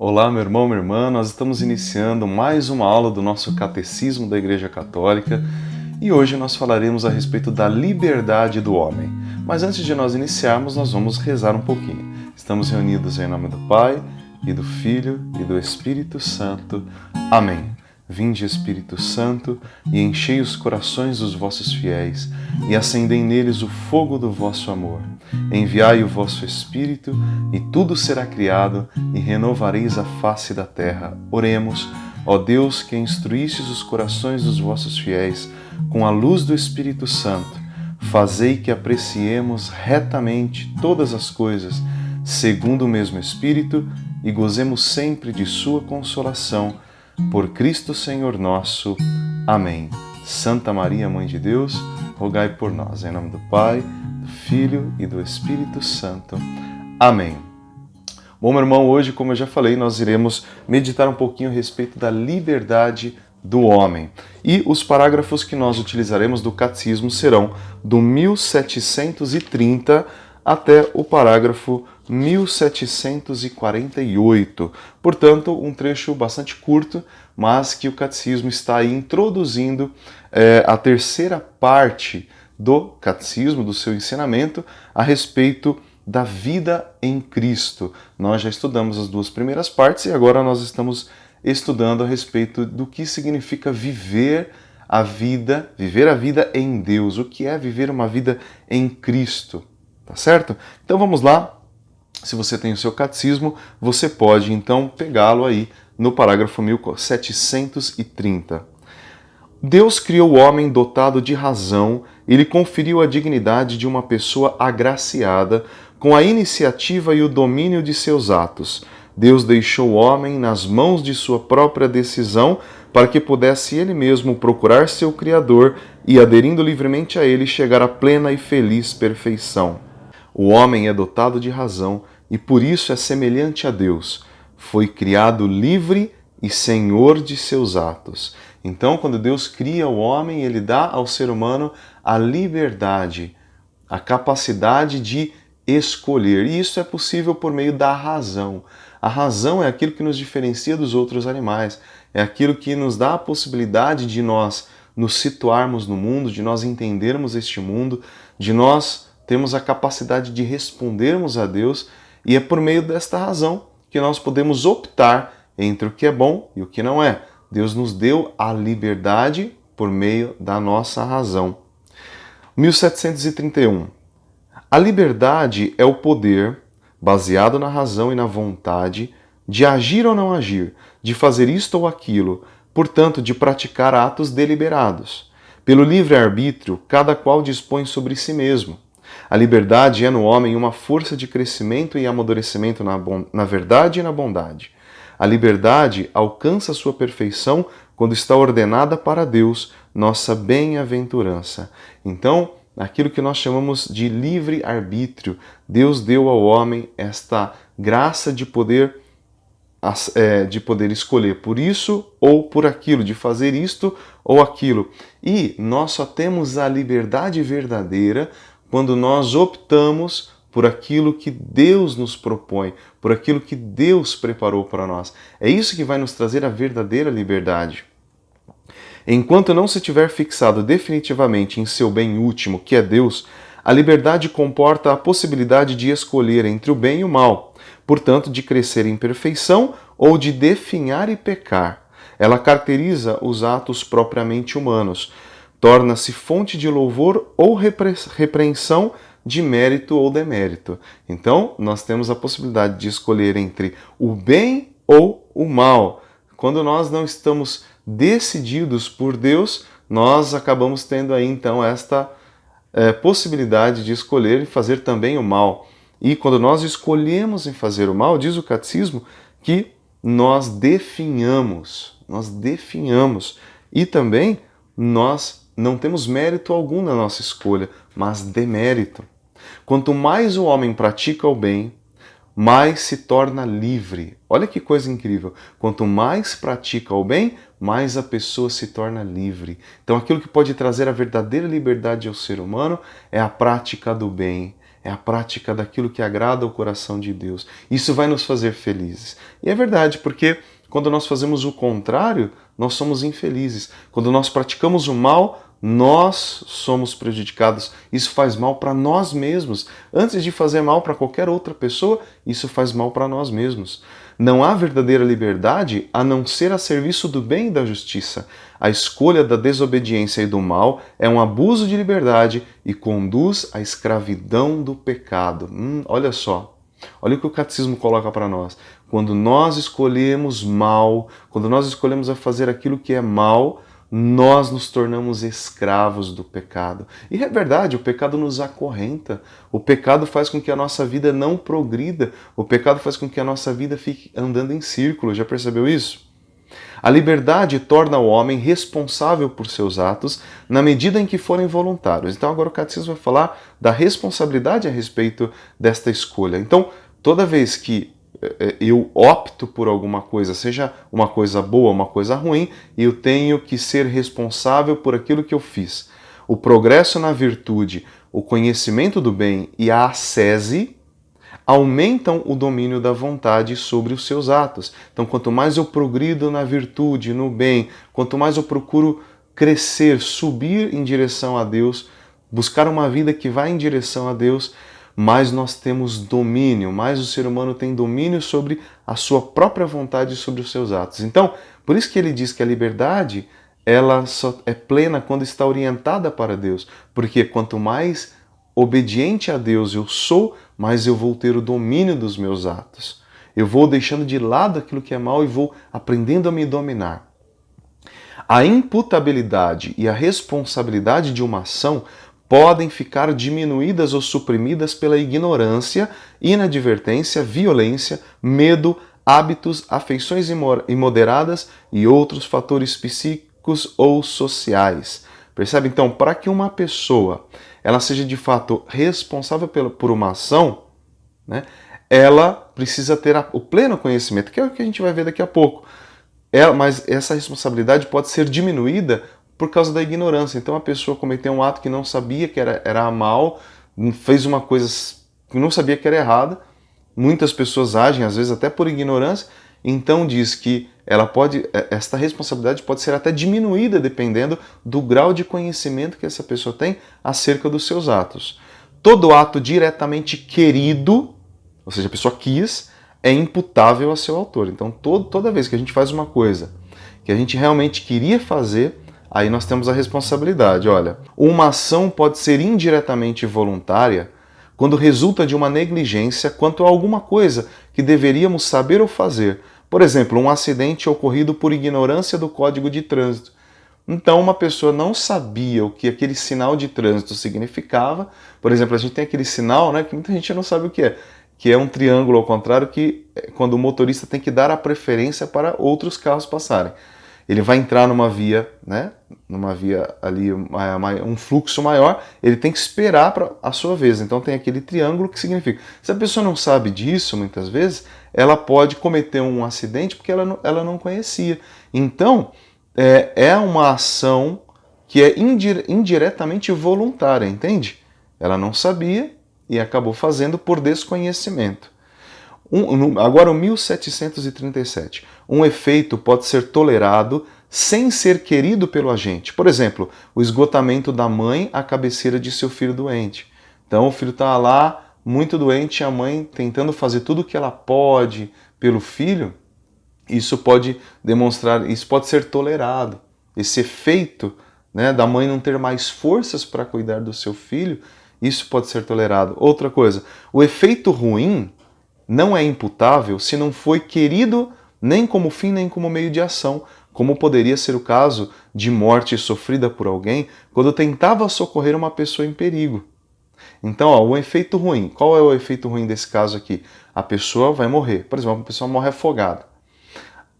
Olá, meu irmão, minha irmã, nós estamos iniciando mais uma aula do nosso Catecismo da Igreja Católica e hoje nós falaremos a respeito da liberdade do homem. Mas antes de nós iniciarmos, nós vamos rezar um pouquinho. Estamos reunidos em nome do Pai, e do Filho, e do Espírito Santo. Amém. Vinde, Espírito Santo, e enchei os corações dos vossos fiéis, e acendei neles o fogo do vosso amor. Enviai o vosso Espírito, e tudo será criado, e renovareis a face da terra. Oremos, ó Deus, que instruístes os corações dos vossos fiéis, com a luz do Espírito Santo, fazei que apreciemos retamente todas as coisas, segundo o mesmo Espírito, e gozemos sempre de sua consolação, por Cristo Senhor nosso. Amém. Santa Maria, Mãe de Deus, rogai por nós. Em nome do Pai, do Filho e do Espírito Santo. Amém. Bom, meu irmão, hoje, como eu já falei, nós iremos meditar um pouquinho a respeito da liberdade do homem. E os parágrafos que nós utilizaremos do Catecismo serão do 1730 até o parágrafo 1748. Portanto, um trecho bastante curto, mas que o Catecismo está aí introduzindo a terceira parte do Catecismo, do seu ensinamento, a respeito da vida em Cristo. Nós já estudamos as duas primeiras partes e agora nós estamos estudando a respeito do que significa viver a vida em Deus. O que é viver uma vida em Cristo? Tá certo? Então vamos lá. Se você tem o seu catecismo, você pode então pegá-lo aí no parágrafo 1730. Deus criou o homem dotado de razão e lhe conferiu a dignidade de uma pessoa agraciada com a iniciativa e o domínio de seus atos. Deus deixou o homem nas mãos de sua própria decisão para que pudesse ele mesmo procurar seu Criador e, aderindo livremente a ele, chegar à plena e feliz perfeição. O homem é dotado de razão e por isso é semelhante a Deus. Foi criado livre e senhor de seus atos. Então, quando Deus cria o homem, ele dá ao ser humano a liberdade, a capacidade de escolher. E isso é possível por meio da razão. A razão é aquilo que nos diferencia dos outros animais. É aquilo que nos dá a possibilidade de nós nos situarmos no mundo, de nós entendermos este mundo, de nós temos a capacidade de respondermos a Deus, e é por meio desta razão que nós podemos optar entre o que é bom e o que não é. Deus nos deu a liberdade por meio da nossa razão. 1731. A liberdade é o poder, baseado na razão e na vontade, de agir ou não agir, de fazer isto ou aquilo, portanto, de praticar atos deliberados. Pelo livre-arbítrio, cada qual dispõe sobre si mesmo. A liberdade é no homem uma força de crescimento e amadurecimento na verdade e na bondade. A liberdade alcança sua perfeição quando está ordenada para Deus, nossa bem-aventurança. Então, aquilo que nós chamamos de livre-arbítrio, Deus deu ao homem esta graça de poder escolher por isso ou por aquilo, de fazer isto ou aquilo. E nós só temos a liberdade verdadeira quando nós optamos por aquilo que Deus nos propõe, por aquilo que Deus preparou para nós. É isso que vai nos trazer a verdadeira liberdade. Enquanto não se tiver fixado definitivamente em seu bem último, que é Deus, a liberdade comporta a possibilidade de escolher entre o bem e o mal, portanto, de crescer em perfeição ou de definhar e pecar. Ela caracteriza os atos propriamente humanos, torna-se fonte de louvor ou repreensão, de mérito ou demérito. Então, nós temos a possibilidade de escolher entre o bem ou o mal. Quando nós não estamos decididos por Deus, nós acabamos tendo aí então esta possibilidade de escolher e fazer também o mal. E quando nós escolhemos em fazer o mal, diz o Catecismo que nós definhamos. E também nós não temos mérito algum na nossa escolha, mas demérito. Quanto mais o homem pratica o bem, mais se torna livre. Olha que coisa incrível. Quanto mais pratica o bem, mais a pessoa se torna livre. Então aquilo que pode trazer a verdadeira liberdade ao ser humano é a prática do bem, é a prática daquilo que agrada ao coração de Deus. Isso vai nos fazer felizes. E é verdade, porque quando nós fazemos o contrário, nós somos infelizes. Quando nós praticamos o mal, nós somos prejudicados. Isso faz mal para nós mesmos. Antes de fazer mal para qualquer outra pessoa, isso faz mal para nós mesmos. Não há verdadeira liberdade a não ser a serviço do bem e da justiça. A escolha da desobediência e do mal é um abuso de liberdade e conduz à escravidão do pecado. Olha só. Olha o que o catecismo coloca para nós. Quando nós escolhemos mal, quando nós escolhemos a fazer aquilo que é mal, nós nos tornamos escravos do pecado. E é verdade, o pecado nos acorrenta. O pecado faz com que a nossa vida não progrida. O pecado faz com que a nossa vida fique andando em círculo. Já percebeu isso? A liberdade torna o homem responsável por seus atos na medida em que forem voluntários. Então agora o catecismo vai falar da responsabilidade a respeito desta escolha. Então, toda vez que eu opto por alguma coisa, seja uma coisa boa, uma coisa ruim, eu tenho que ser responsável por aquilo que eu fiz. O progresso na virtude, o conhecimento do bem e a ascese aumentam o domínio da vontade sobre os seus atos. Então, quanto mais eu progrido na virtude, no bem, quanto mais eu procuro crescer, subir em direção a Deus, buscar uma vida que vai em direção a Deus, mais nós temos domínio, mais o ser humano tem domínio sobre a sua própria vontade e sobre os seus atos. Então, por isso que ele diz que a liberdade, ela só é plena quando está orientada para Deus, porque quanto mais obediente a Deus eu sou, mais eu vou ter o domínio dos meus atos. Eu vou deixando de lado aquilo que é mal e vou aprendendo a me dominar. A imputabilidade e a responsabilidade de uma ação podem ficar diminuídas ou suprimidas pela ignorância, inadvertência, violência, medo, hábitos, afeições imoderadas e outros fatores psíquicos ou sociais. Percebe? Então, para que uma pessoa ela seja de fato responsável por uma ação, né, ela precisa ter o pleno conhecimento, que é o que a gente vai ver daqui a pouco. Mas essa responsabilidade pode ser diminuída por causa da ignorância. Então a pessoa cometeu um ato que não sabia que era mal, fez uma coisa que não sabia que era errada. Muitas pessoas agem, às vezes até por ignorância, então diz que esta responsabilidade pode ser até diminuída dependendo do grau de conhecimento que essa pessoa tem acerca dos seus atos. Todo ato diretamente querido, ou seja, a pessoa quis, é imputável a seu autor. Então toda vez que a gente faz uma coisa que a gente realmente queria fazer, aí nós temos a responsabilidade. Olha, uma ação pode ser indiretamente voluntária quando resulta de uma negligência quanto a alguma coisa que deveríamos saber ou fazer. Por exemplo, um acidente ocorrido por ignorância do Código de Trânsito. Então, uma pessoa não sabia o que aquele sinal de trânsito significava. Por exemplo, a gente tem aquele sinal, né, que muita gente não sabe o que é um triângulo ao contrário, que quando o motorista tem que dar a preferência para outros carros passarem. Ele vai entrar numa via, né, numa via ali, um fluxo maior, ele tem que esperar para a sua vez. Então tem aquele triângulo que significa. Se a pessoa não sabe disso, muitas vezes, ela pode cometer um acidente porque ela não conhecia. Então, é uma ação que é indiretamente voluntária, entende? Ela não sabia e acabou fazendo por desconhecimento. Agora o 1737. Um efeito pode ser tolerado sem ser querido pelo agente. Por exemplo, o esgotamento da mãe à cabeceira de seu filho doente. Então o filho está lá, muito doente, e a mãe tentando fazer tudo o que ela pode pelo filho. Isso pode ser tolerado. Esse efeito, né, da mãe não ter mais forças para cuidar do seu filho, isso pode ser tolerado. Outra coisa, o efeito ruim não é imputável se não foi querido nem como fim nem como meio de ação, como poderia ser o caso de morte sofrida por alguém quando tentava socorrer uma pessoa em perigo. Então, o efeito ruim. Qual é o efeito ruim desse caso aqui? A pessoa vai morrer. Por exemplo, uma pessoa morre afogada.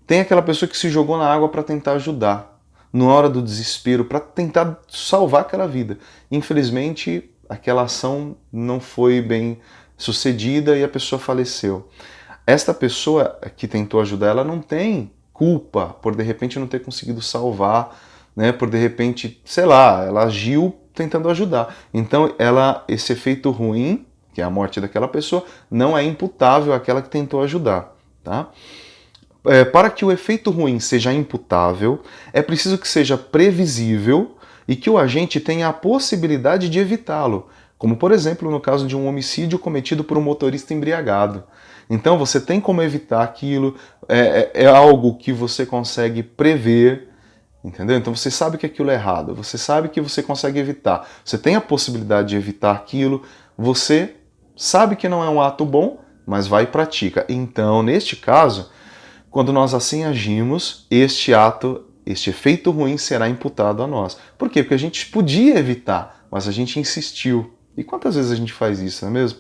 Tem aquela pessoa que se jogou na água para tentar ajudar, na hora do desespero, para tentar salvar aquela vida. Infelizmente, aquela ação não foi bem sucedida e a pessoa faleceu. Esta pessoa que tentou ajudar, ela não tem culpa por de repente não ter conseguido salvar, né? Por de repente, sei lá, ela agiu tentando ajudar. Então, esse efeito ruim que é a morte daquela pessoa, não é imputável àquela que tentou ajudar. Tá? Para que o efeito ruim seja imputável, é preciso que seja previsível e que o agente tenha a possibilidade de evitá-lo, como por exemplo no caso de um homicídio cometido por um motorista embriagado. Então você tem como evitar aquilo, é algo que você consegue prever, entendeu? Então você sabe que aquilo é errado, você sabe que você consegue evitar, você tem a possibilidade de evitar aquilo, você sabe que não é um ato bom, mas vai e pratica. Então, neste caso, quando nós assim agimos, este efeito ruim será imputado a nós. Por quê? Porque a gente podia evitar, mas a gente insistiu. E quantas vezes a gente faz isso, não é mesmo?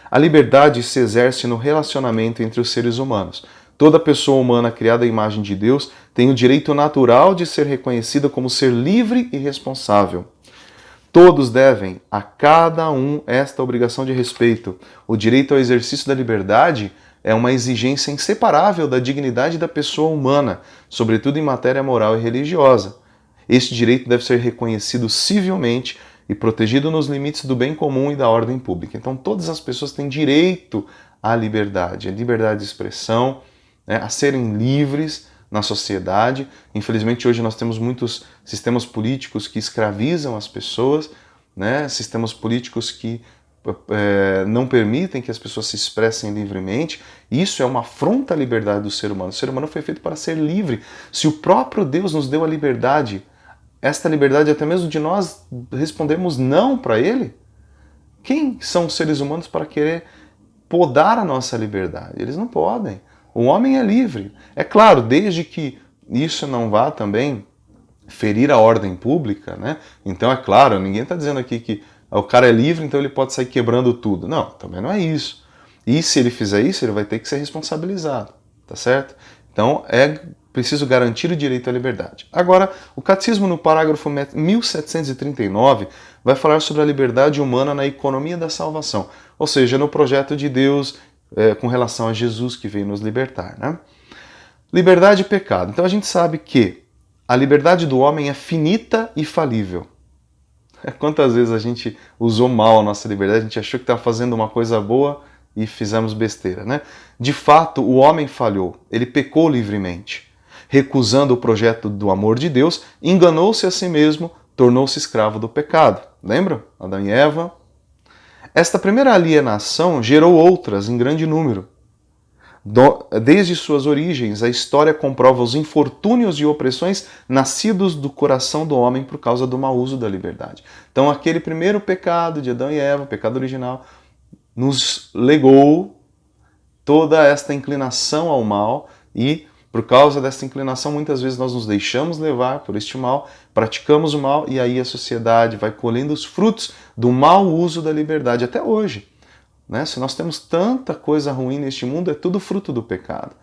A liberdade se exerce no relacionamento entre os seres humanos. Toda pessoa humana criada à imagem de Deus tem o direito natural de ser reconhecida como ser livre e responsável. Todos devem a cada um esta obrigação de respeito. O direito ao exercício da liberdade é uma exigência inseparável da dignidade da pessoa humana, sobretudo em matéria moral e religiosa. Este direito deve ser reconhecido civilmente e protegido nos limites do bem comum e da ordem pública. Então, todas as pessoas têm direito à liberdade, à liberdade de expressão, né, a serem livres na sociedade. Infelizmente, hoje nós temos muitos sistemas políticos que escravizam as pessoas, né, sistemas políticos que não permitem que as pessoas se expressem livremente. Isso é uma afronta à liberdade do ser humano. O ser humano foi feito para ser livre. Se o próprio Deus nos deu a liberdade, esta liberdade até mesmo de nós respondermos não para Ele, quem são os seres humanos para querer podar a nossa liberdade? Eles não podem. O homem é livre. É claro, desde que isso não vá também ferir a ordem pública, né? Então é claro, ninguém está dizendo aqui que o cara é livre, então ele pode sair quebrando tudo. Não, também não é isso. E se ele fizer isso, ele vai ter que ser responsabilizado, tá certo? Então é preciso garantir o direito à liberdade. Agora, o Catecismo no parágrafo 1739 vai falar sobre a liberdade humana na economia da salvação, ou seja, no projeto de Deus com relação a Jesus que veio nos libertar, né? Liberdade e pecado. Então a gente sabe que a liberdade do homem é finita e falível. Quantas vezes a gente usou mal a nossa liberdade, a gente achou que estava fazendo uma coisa boa e fizemos besteira, né? De fato, o homem falhou, ele pecou livremente. Recusando o projeto do amor de Deus, enganou-se a si mesmo, tornou-se escravo do pecado. Lembra? Adão e Eva. Esta primeira alienação gerou outras em grande número. Desde suas origens, a história comprova os infortúnios e opressões nascidos do coração do homem por causa do mau uso da liberdade. Então, aquele primeiro pecado de Adão e Eva, o pecado original, nos legou toda esta inclinação ao mal e, por causa desta inclinação, muitas vezes nós nos deixamos levar por este mal, praticamos o mal e aí a sociedade vai colhendo os frutos do mau uso da liberdade até hoje. Né? Se nós temos tanta coisa ruim neste mundo, é tudo fruto do pecado,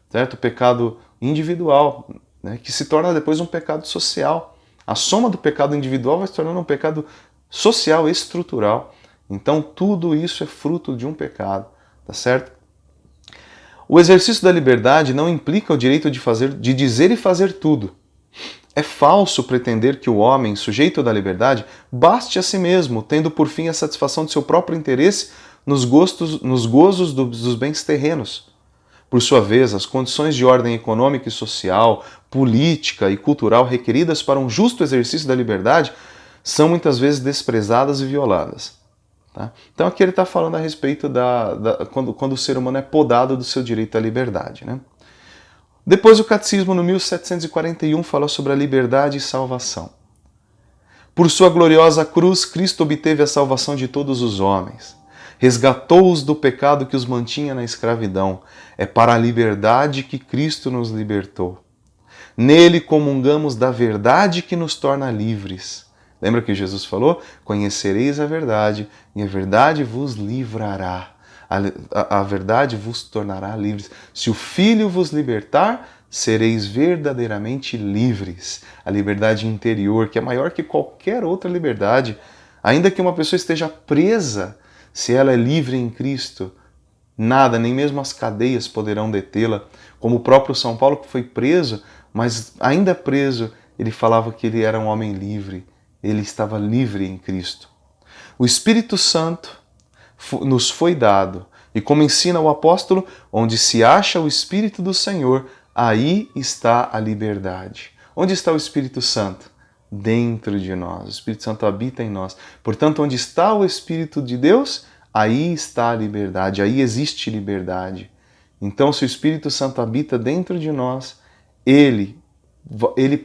certo? O pecado individual, né? Que se torna depois um pecado social. A soma do pecado individual vai se tornando um pecado social, estrutural. Então tudo isso é fruto de um pecado, tá certo? O exercício da liberdade não implica o direito de dizer e fazer tudo. É falso pretender que o homem, sujeito da liberdade, baste a si mesmo, tendo por fim a satisfação de seu próprio interesse nos gozos dos bens terrenos. Por sua vez, as condições de ordem econômica e social, política e cultural requeridas para um justo exercício da liberdade são muitas vezes desprezadas e violadas. Tá? Então aqui ele está falando a respeito quando o ser humano é podado do seu direito à liberdade. Né? Depois o Catecismo, no 1741, fala sobre a liberdade e salvação. Por sua gloriosa cruz, Cristo obteve a salvação de todos os homens. Resgatou-os do pecado que os mantinha na escravidão. É para a liberdade que Cristo nos libertou. Nele comungamos da verdade que nos torna livres. Lembra que Jesus falou? Conhecereis a verdade e a verdade vos livrará. A verdade vos tornará livres. Se o Filho vos libertar, sereis verdadeiramente livres. A liberdade interior, que é maior que qualquer outra liberdade. Ainda que uma pessoa esteja presa, se ela é livre em Cristo, nada, nem mesmo as cadeias poderão detê-la. Como o próprio São Paulo, que foi preso, mas ainda preso, ele falava que ele era um homem livre. Ele estava livre em Cristo. O Espírito Santo nos foi dado. E como ensina o apóstolo, onde se acha o Espírito do Senhor, aí está a liberdade. Onde está o Espírito Santo? Dentro de nós. O Espírito Santo habita em nós. Portanto, onde está o Espírito de Deus, aí está a liberdade, aí existe liberdade. Então, se o Espírito Santo habita dentro de nós, Ele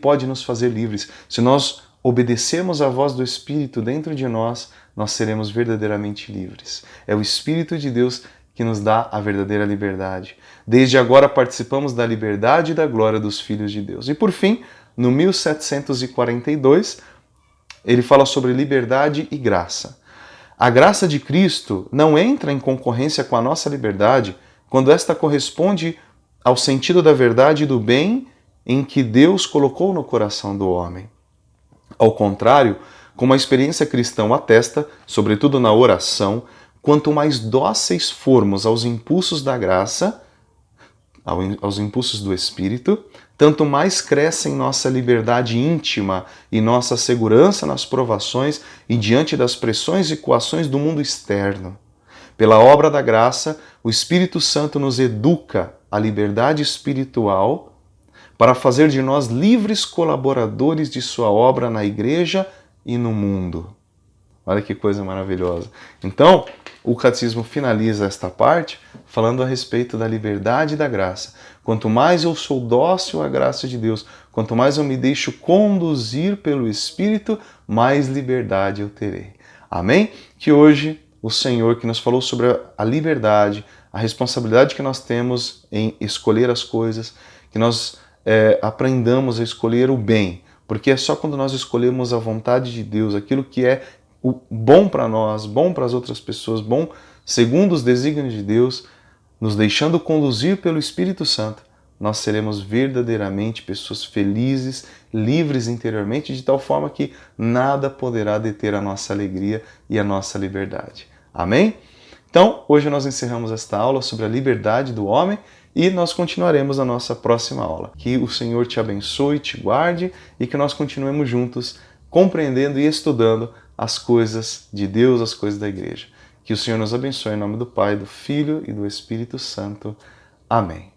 pode nos fazer livres. Se nós obedecermos à voz do Espírito dentro de nós, nós seremos verdadeiramente livres. É o Espírito de Deus que nos dá a verdadeira liberdade. Desde agora participamos da liberdade e da glória dos filhos de Deus. E por fim, no 1742, ele fala sobre liberdade e graça. A graça de Cristo não entra em concorrência com a nossa liberdade quando esta corresponde ao sentido da verdade e do bem em que Deus colocou no coração do homem. Ao contrário, como a experiência cristã atesta, sobretudo na oração, quanto mais dóceis formos aos impulsos da graça, aos impulsos do Espírito, tanto mais cresce em nossa liberdade íntima e nossa segurança nas provações e diante das pressões e coações do mundo externo. Pela obra da graça, o Espírito Santo nos educa à liberdade espiritual para fazer de nós livres colaboradores de sua obra na igreja e no mundo. Olha que coisa maravilhosa. Então, o catecismo finaliza esta parte falando a respeito da liberdade e da graça. Quanto mais eu sou dócil à graça de Deus, quanto mais eu me deixo conduzir pelo Espírito, mais liberdade eu terei. Amém? Que hoje o Senhor, que nos falou sobre a liberdade, a responsabilidade que nós temos em escolher as coisas, que nós aprendamos a escolher o bem, porque é só quando nós escolhemos a vontade de Deus, aquilo que é o bom para nós, bom para as outras pessoas, bom segundo os desígnios de Deus, nos deixando conduzir pelo Espírito Santo, nós seremos verdadeiramente pessoas felizes, livres interiormente, de tal forma que nada poderá deter a nossa alegria e a nossa liberdade. Amém? Então, hoje nós encerramos esta aula sobre a liberdade do homem e nós continuaremos na nossa próxima aula. Que o Senhor te abençoe, te guarde e que nós continuemos juntos compreendendo e estudando as coisas de Deus, as coisas da igreja. Que o Senhor nos abençoe em nome do Pai, do Filho e do Espírito Santo. Amém.